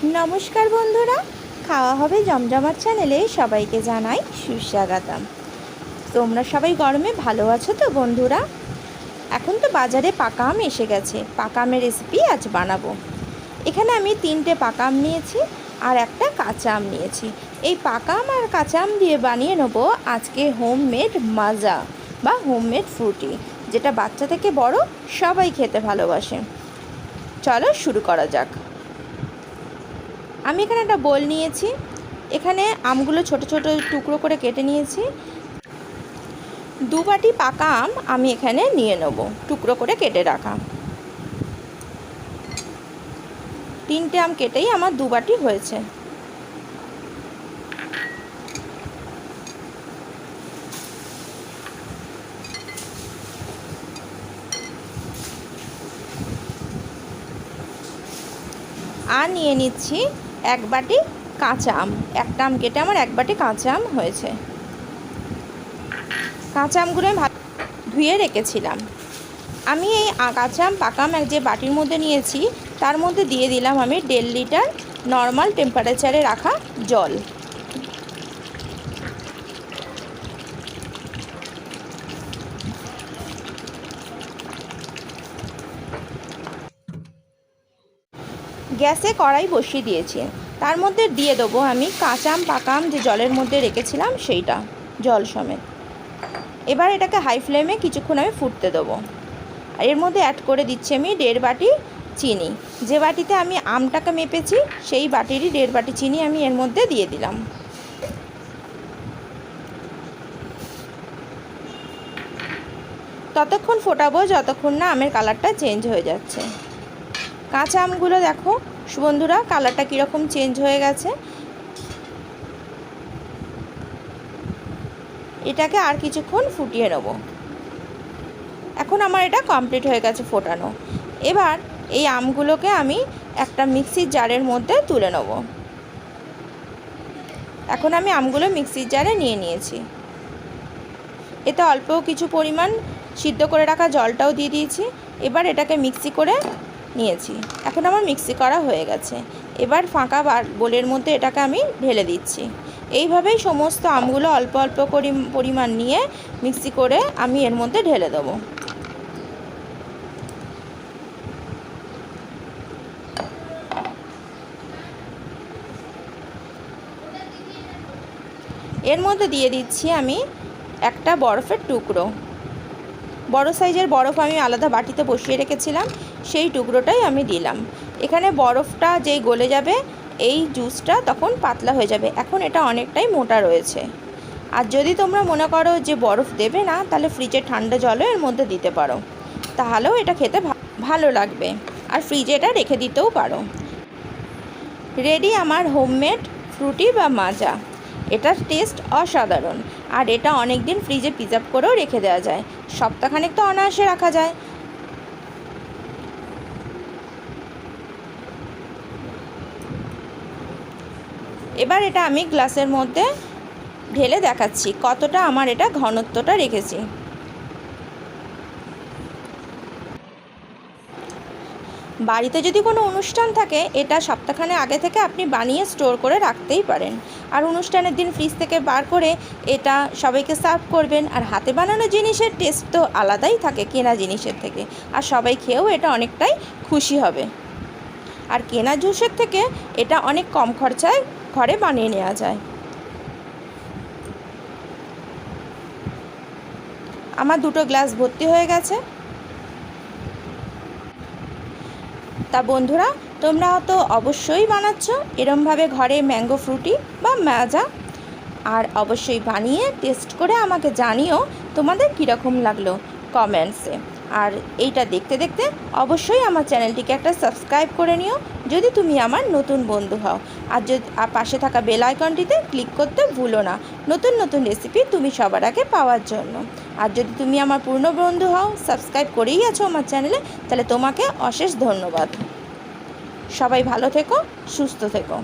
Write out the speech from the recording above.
নমস্কার বন্ধুরা, খাওয়া হবে জমজমাট চ্যানেলে সবাইকে জানাই সুস্বাগতম। তোমরা সবাই গরমে ভালো আছো তো বন্ধুরা? এখন তো বাজারে পাকা আম এসে গেছে, পাকা আমের রেসিপি আজ বানাবো। এখানে আমি 3টে পাকা আম নিয়েছি আর একটা কাঁচা আম নিয়েছি। এই পাকা আম আর কাঁচা আম দিয়ে বানিয়ে নেবো আজকে হোমমেড মাজা বা হোমমেড ফ্রুটি, যেটা বাচ্চা থেকে বড় সবাই খেতে ভালোবাসে। চলো শুরু করা যাক। আমি এখানে একটা বোল নিয়েছি, এখানে আমগুলো ছোট ছোট টুকরো করে কেটে নিয়েছি। 2 বাটি পাকা আম আমি এখানে নিয়ে নেব, টুকরো করে কেটে রাখা। 3টে আম কেটেই আমার 2 বাটি হয়েছে। আর নিয়ে নিচ্ছি 1 বাটি কাঁচা আম। একটা আম কেটে আমার 1 বাটি কাঁচা আম হয়েছে। কাঁচা আমগুলো আমি ধুয়ে রেখেছিলাম। আমি এই কাঁচা আম পাকা আম যে বাটির মধ্যে নিয়েছি তার মধ্যে দিয়ে দিলাম আমি 1.5 লিটার নর্মাল টেম্পারেচারে রাখা জল। গ্যাসে কড়াই বসিয়ে দিয়েছি, তার মধ্যে দিয়ে দেবো আমি কাঁচা আম পাকা আম যে জলের মধ্যে রেখেছিলাম সেইটা জল সমেত। এবার এটাকে হাই ফ্লেমে কিছুক্ষণ আমি ফুটতে দেবো। আর এর মধ্যে অ্যাড করে দিচ্ছি আমি 1.5 বাটি চিনি। যে বাটিতে আমি আমটাকে মেপেছি সেই বাটিরই 1.5 বাটি চিনি আমি এর মধ্যে দিয়ে দিলাম। ততক্ষণ ফোটাবো যতক্ষণ না আমের কালারটা চেঞ্জ হয়ে যাচ্ছে। কাঁচা আমগুলো দেখো বন্ধুরা কালারটা কীরকম চেঞ্জ হয়ে গেছে। এটাকে আর কিছুক্ষণ ফুটিয়ে নেব। এখন আমার এটা কমপ্লিট হয়ে গেছে ফোটানো। এবার এই আমগুলোকে আমি একটা মিক্সির জারের মধ্যে তুলে নেব। এখন আমি আমগুলো মিক্সির জারে নিয়ে নিয়েছি। এতে অল্প কিছু পরিমাণ সিদ্ধ করে রাখা জলটাও দিয়ে দিয়েছি। এবার এটাকে মিক্সি করে নিয়েছি। এখন আমার মিক্সি করা হয়ে গেছে। এবার ফাঁকা বোলের মধ্যে এটাকে আমি ঢেলে দিচ্ছি। এইভাবেই সমস্ত আমগুলো অল্প অল্প পরিমাণ নিয়ে মিক্সি করে আমি এর মধ্যে ঢেলে দেবো। এর মধ্যে দিয়ে দিচ্ছি আমি একটা বরফের টুকরো। বড় সাইজের বরফ আমি আলাদা বাটিতে বসিয়ে রেখেছিলাম, সেই টুকরোটাই আমি দিলাম। এখানে বরফটা যেই গলে যাবে এই জুসটা তখন পাতলা হয়ে যাবে। এখন এটা অনেকটাই মোটা রয়েছে। আর যদি তোমরা মনে করো যে বরফ দেবে না, তাহলে ফ্রিজে ঠান্ডা জলও এর মধ্যে দিতে পারো, তাহলেও এটা খেতে ভালো লাগবে। আর ফ্রিজে এটা রেখে দিতেও পারো। রেডি আমার হোমমেড ফ্রুটি বা মাজা। এটার টেস্ট অসাধারণ। আর এটা অনেক দিন ফ্রিজে প্রিজার্ভ করেও রেখে দেওয়া যায়, সপ্তাহখানেক তো অনায়াসে রাখা যায়। এবার এটা আমি গ্লাসের মধ্যে ঢেলে দেখাচ্ছি কতটা আমার এটা ঘনত্বটা রেখেছি। বাড়িতে যদি কোনো অনুষ্ঠান থাকে এটা সপ্তাহখানেক আগে থেকে আপনি বানিয়ে স্টোর করে রাখতেই পারেন। আর অনুষ্ঠানের দিন ফ্রিজ থেকে বার করে এটা সবাইকে সার্ভ করবেন। আর হাতে বানানো জিনিসের টেস্ট তো আলাদাই থাকে কেনা জিনিসের থেকে, আর সবাই খেয়েও এটা অনেকটাই খুশি হবে। আর কেনা জুসের থেকে এটা অনেক কম খরচায় ঘরে বানিয়ে নেওয়া যায়। আমার 2টো গ্লাস ভর্তি হয়ে গেছে। তা বন্ধুরা তোমরা তো অবশ্যই বানাচ্ছ এরমভাবে ঘরে ম্যাঙ্গো ফ্রুটি বা মাজা। আর অবশ্যই বানিয়ে টেস্ট করে আমাকে জানিও তোমাদের কীরকম লাগলো কমেন্টসে। আর এইটা দেখতে দেখতে অবশ্যই আমার চ্যানেলটিকে একটা সাবস্ক্রাইব করে নিও যদি তুমি আমার নতুন বন্ধু হও। আর পাশে থাকা বেল আইকনটিতে ক্লিক করতে ভুলো না নতুন নতুন রেসিপি তুমি সবার আগে পাওয়ার জন্য। আর যদি তুমি আমার পূর্ণ বন্ধু হও, সাবস্ক্রাইব করেই আছো আমার চ্যানেলে, তাহলে তোমাকে অশেষ ধন্যবাদ। সবাই ভালো থেকো, সুস্থ থেকো।